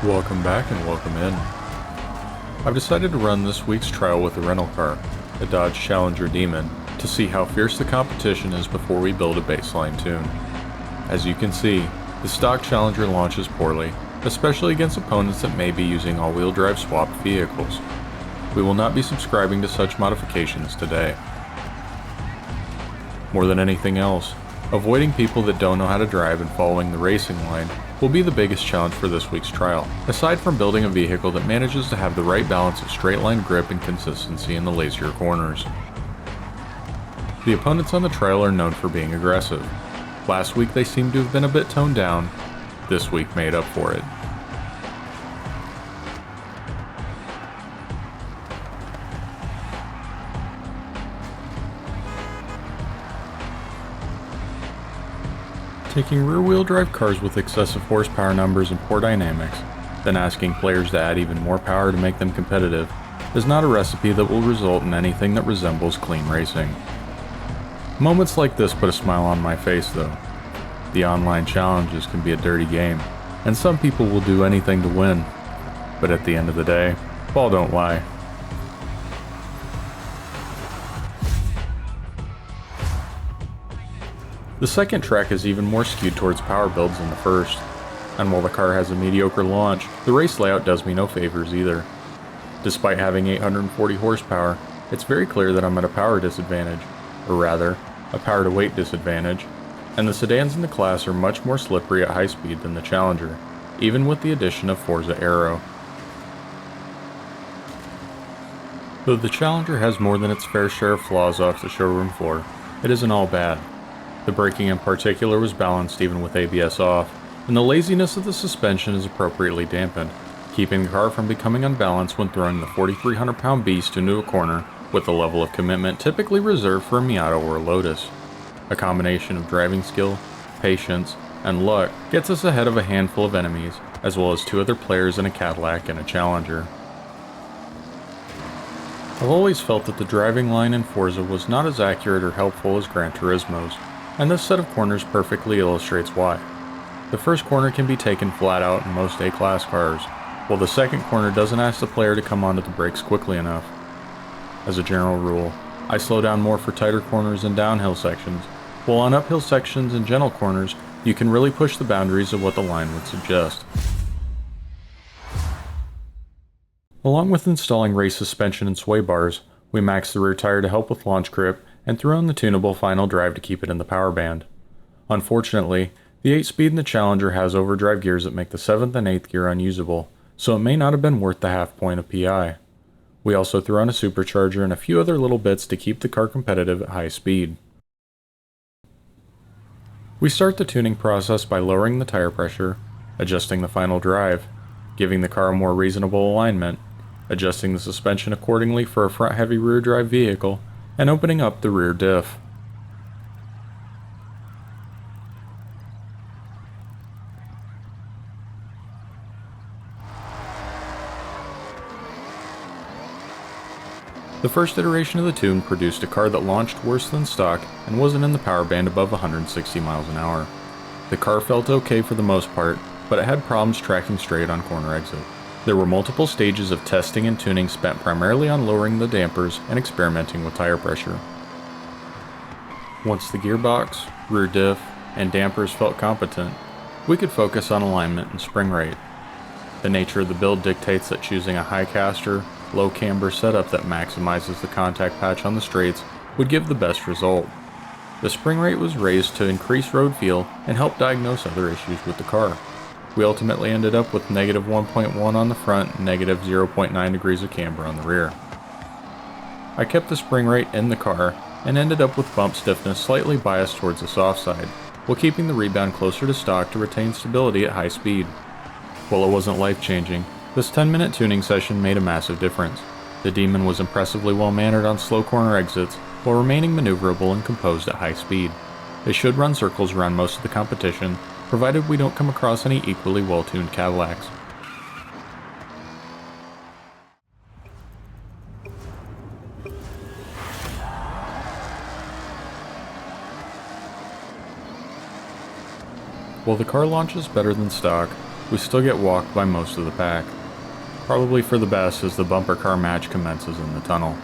Welcome back and welcome in. I've decided to run this week's trial with a rental car, a Dodge Challenger Demon, to see how fierce the competition is before we build a baseline tune. As you can see, the stock Challenger launches poorly, especially against opponents that may be using all-wheel drive swapped vehicles. We will not be subscribing to such modifications today. More than anything else, avoiding people that don't know how to drive and following the racing line will be the biggest challenge for this week's trial, aside from building a vehicle that manages to have the right balance of straight line grip and consistency in the lazier corners. The opponents on the trial are known for being aggressive. Last week they seemed to have been a bit toned down. This week made up for it. Taking rear-wheel drive cars with excessive horsepower numbers and poor dynamics, then asking players to add even more power to make them competitive, is not a recipe that will result in anything that resembles clean racing. Moments like this put a smile on my face though. The online challenges can be a dirty game, and some people will do anything to win. But at the end of the day, ball don't lie. The second track is even more skewed towards power builds than the first, and while the car has a mediocre launch, the race layout does me no favors either. Despite having 840 horsepower, it's very clear that I'm at a power disadvantage, or rather, a power to weight disadvantage, and the sedans in the class are much more slippery at high speed than the Challenger, even with the addition of Forza Aero. Though the Challenger has more than its fair share of flaws off the showroom floor, it isn't all bad. The braking in particular was balanced even with ABS off, and the laziness of the suspension is appropriately dampened, keeping the car from becoming unbalanced when throwing the 4,300-pound beast into a corner with the level of commitment typically reserved for a Miata or a Lotus. A combination of driving skill, patience, and luck gets us ahead of a handful of enemies, as well as two other players in a Cadillac and a Challenger. I've always felt that the driving line in Forza was not as accurate or helpful as Gran Turismo's, and this set of corners perfectly illustrates why. The first corner can be taken flat out in most A-class cars, while the second corner doesn't ask the player to come onto the brakes quickly enough. As a general rule, I slow down more for tighter corners and downhill sections, while on uphill sections and gentle corners, you can really push the boundaries of what the line would suggest. Along with installing race suspension and sway bars, we maxed the rear tire to help with launch grip and threw on the tunable final drive to keep it in the power band. Unfortunately, the 8-speed in the Challenger has overdrive gears that make the 7th and 8th gear unusable, so it may not have been worth the half point of PI. We also threw on a supercharger and a few other little bits to keep the car competitive at high speed. We start the tuning process by lowering the tire pressure, adjusting the final drive, giving the car a more reasonable alignment, adjusting the suspension accordingly for a front-heavy rear-drive vehicle, and opening up the rear diff. The first iteration of the tune produced a car that launched worse than stock and wasn't in the power band above 160 miles an hour. The car felt okay for the most part, but it had problems tracking straight on corner exit. There were multiple stages of testing and tuning spent primarily on lowering the dampers and experimenting with tire pressure. Once the gearbox, rear diff, and dampers felt competent, we could focus on alignment and spring rate. The nature of the build dictates that choosing a high caster, low camber setup that maximizes the contact patch on the straights would give the best result. The spring rate was raised to increase road feel and help diagnose other issues with the car. We ultimately ended up with negative 1.1 on the front and negative 0.9 degrees of camber on the rear. I kept the spring rate in the car and ended up with bump stiffness slightly biased towards the soft side, while keeping the rebound closer to stock to retain stability at high speed. While it wasn't life-changing, this 10-minute tuning session made a massive difference. The Demon was impressively well-mannered on slow corner exits, while remaining maneuverable and composed at high speed. It should run circles around most of the competition, provided we don't come across any equally well-tuned Cadillacs. While the car launches better than stock, we still get walked by most of the pack. Probably for the best as the bumper car match commences in the tunnel.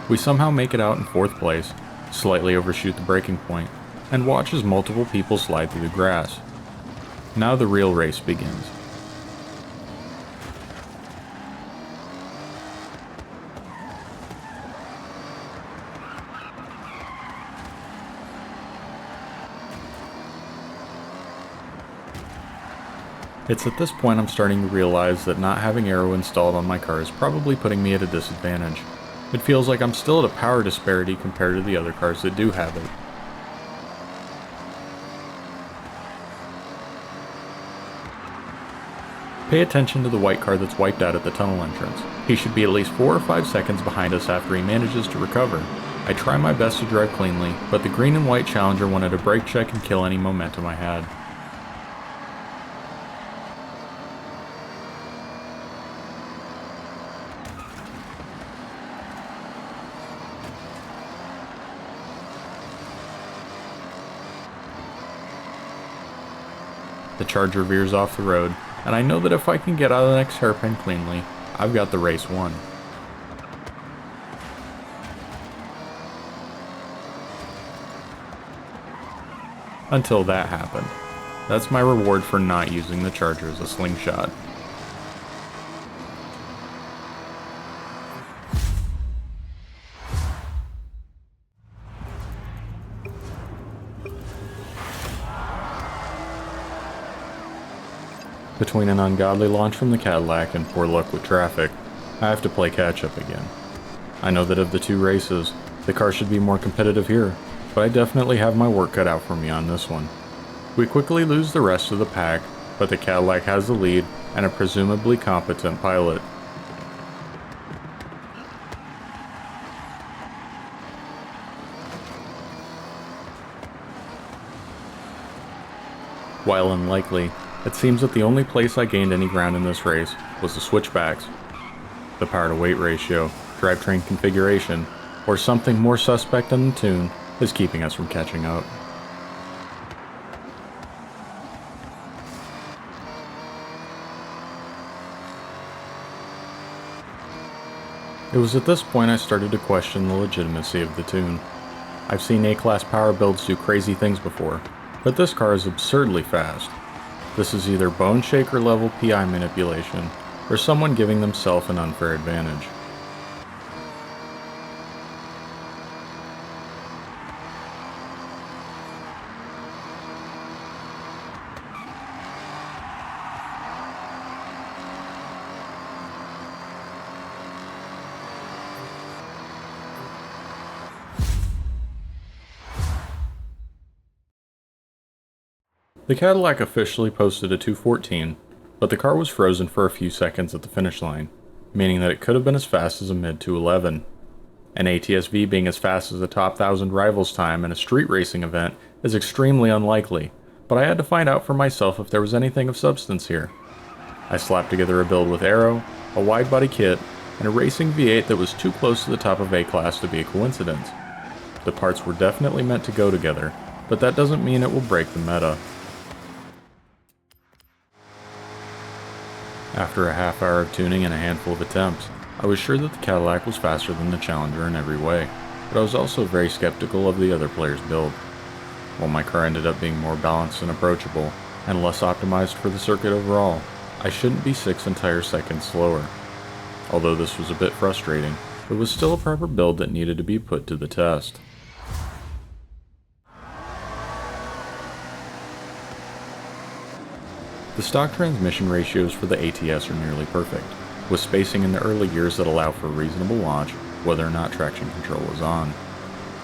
We somehow make it out in 4th place, slightly overshoot the breaking point, and watch as multiple people slide through the grass. Now the real race begins. It's at this point I'm starting to realize that not having aero installed on my car is probably putting me at a disadvantage. It feels like I'm still at a power disparity compared to the other cars that do have it. Pay attention to the white car that's wiped out at the tunnel entrance. He should be at least 4 or 5 seconds behind us after he manages to recover. I try my best to drive cleanly, but the green and white Challenger wanted to brake check and kill any momentum I had. The Charger veers off the road, and I know that if I can get out of the next hairpin cleanly, I've got the race won. Until that happened. That's my reward for not using the Charger as a slingshot. Between an ungodly launch from the Cadillac and poor luck with traffic, I have to play catch up again. I know that of the 2 races, the car should be more competitive here, but I definitely have my work cut out for me on this one. We quickly lose the rest of the pack, but the Cadillac has the lead and a presumably competent pilot. While unlikely, it seems that the only place I gained any ground in this race was the switchbacks. The power-to-weight ratio, drivetrain configuration, or something more suspect than the tune is keeping us from catching up. It was at this point I started to question the legitimacy of the tune. I've seen A-class power builds do crazy things before, but this car is absurdly fast. This is either bone shaker level PI manipulation, or someone giving themselves an unfair advantage. The Cadillac officially posted a 2:14, but the car was frozen for a few seconds at the finish line, meaning that it could have been as fast as a mid 2:11. An ATS-V being as fast as the top 1000 rivals time in a street racing event is extremely unlikely, but I had to find out for myself if there was anything of substance here. I slapped together a build with aero, a wide body kit, and a racing V8 that was too close to the top of A-class to be a coincidence. The parts were definitely meant to go together, but that doesn't mean it will break the meta. After a half hour of tuning and a handful of attempts, I was sure that the Cadillac was faster than the Challenger in every way, but I was also very skeptical of the other player's build. While my car ended up being more balanced and approachable, and less optimized for the circuit overall, I shouldn't be 6 entire seconds slower. Although this was a bit frustrating, it was still a proper build that needed to be put to the test. The stock transmission ratios for the ATS are nearly perfect, with spacing in the early gears that allow for a reasonable launch, whether or not traction control is on.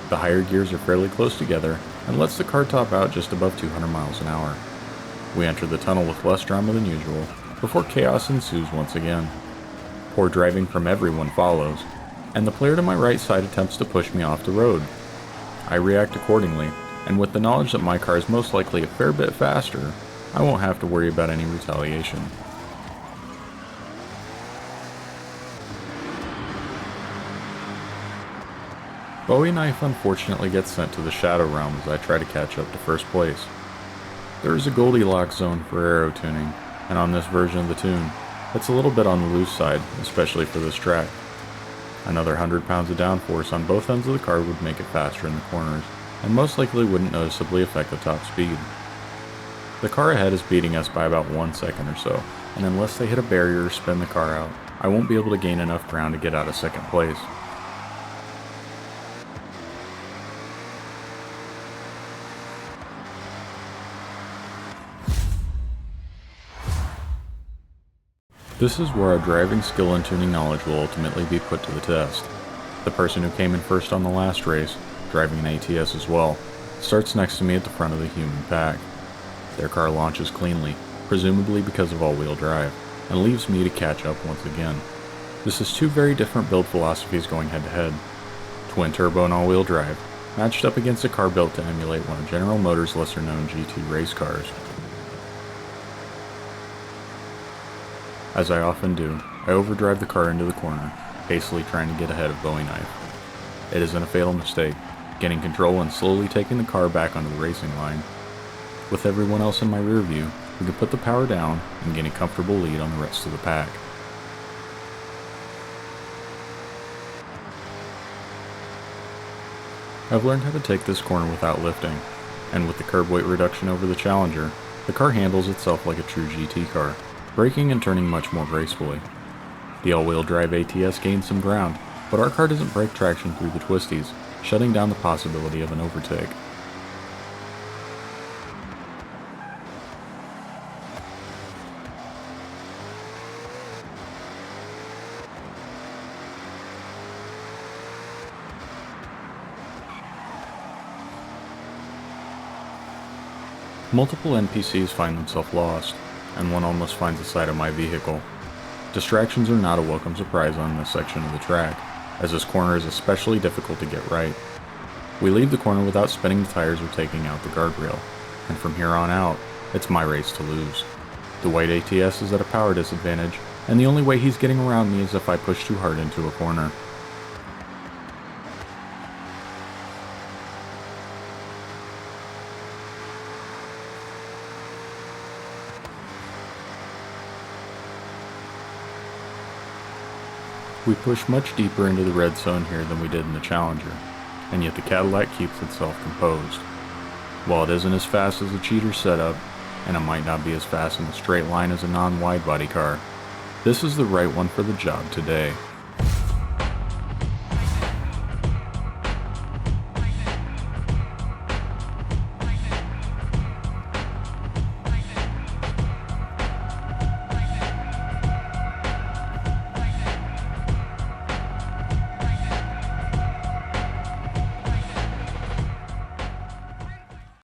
The higher gears are fairly close together and lets the car top out just above 200 miles an hour. We enter the tunnel with less drama than usual, before chaos ensues once again. Poor driving from everyone follows, and the player to my right side attempts to push me off the road. I react accordingly, and with the knowledge that my car is most likely a fair bit faster, I won't have to worry about any retaliation. Bowie knife unfortunately gets sent to the shadow realm as I try to catch up to first place. There is a Goldilocks zone for aero tuning, and on this version of the tune, it's a little bit on the loose side, especially for this track. Another 100 pounds of downforce on both ends of the car would make it faster in the corners, and most likely wouldn't noticeably affect the top speed. The car ahead is beating us by about 1 second or so, and unless they hit a barrier or spin the car out, I won't be able to gain enough ground to get out of second place. This is where our driving skill and tuning knowledge will ultimately be put to the test. The person who came in first on the last race, driving an ATS as well, starts next to me at the front of the human pack. Their car launches cleanly, presumably because of all-wheel drive, and leaves me to catch up once again. This is two very different build philosophies going head-to-head. Twin turbo and all-wheel drive, matched up against a car built to emulate one of General Motors' lesser-known GT race cars. As I often do, I overdrive the car into the corner, hastily trying to get ahead of Bowie knife. It isn't a fatal mistake, getting control and slowly taking the car back onto the racing line. With everyone else in my rear view, we can put the power down and gain a comfortable lead on the rest of the pack. I've learned how to take this corner without lifting, and with the curb weight reduction over the Challenger, the car handles itself like a true GT car, braking and turning much more gracefully. The all-wheel drive ATS gains some ground, but our car doesn't break traction through the twisties, shutting down the possibility of an overtake. Multiple NPCs find themselves lost, and one almost finds the side of my vehicle. Distractions are not a welcome surprise on this section of the track, as this corner is especially difficult to get right. We leave the corner without spinning the tires or taking out the guardrail, and from here on out, it's my race to lose. The white ATS is at a power disadvantage, and the only way he's getting around me is if I push too hard into a corner. We push much deeper into the red zone here than we did in the Challenger, and yet the Cadillac keeps itself composed. While it isn't as fast as a cheater setup, and it might not be as fast in a straight line as a non-wide body car, this is the right one for the job today.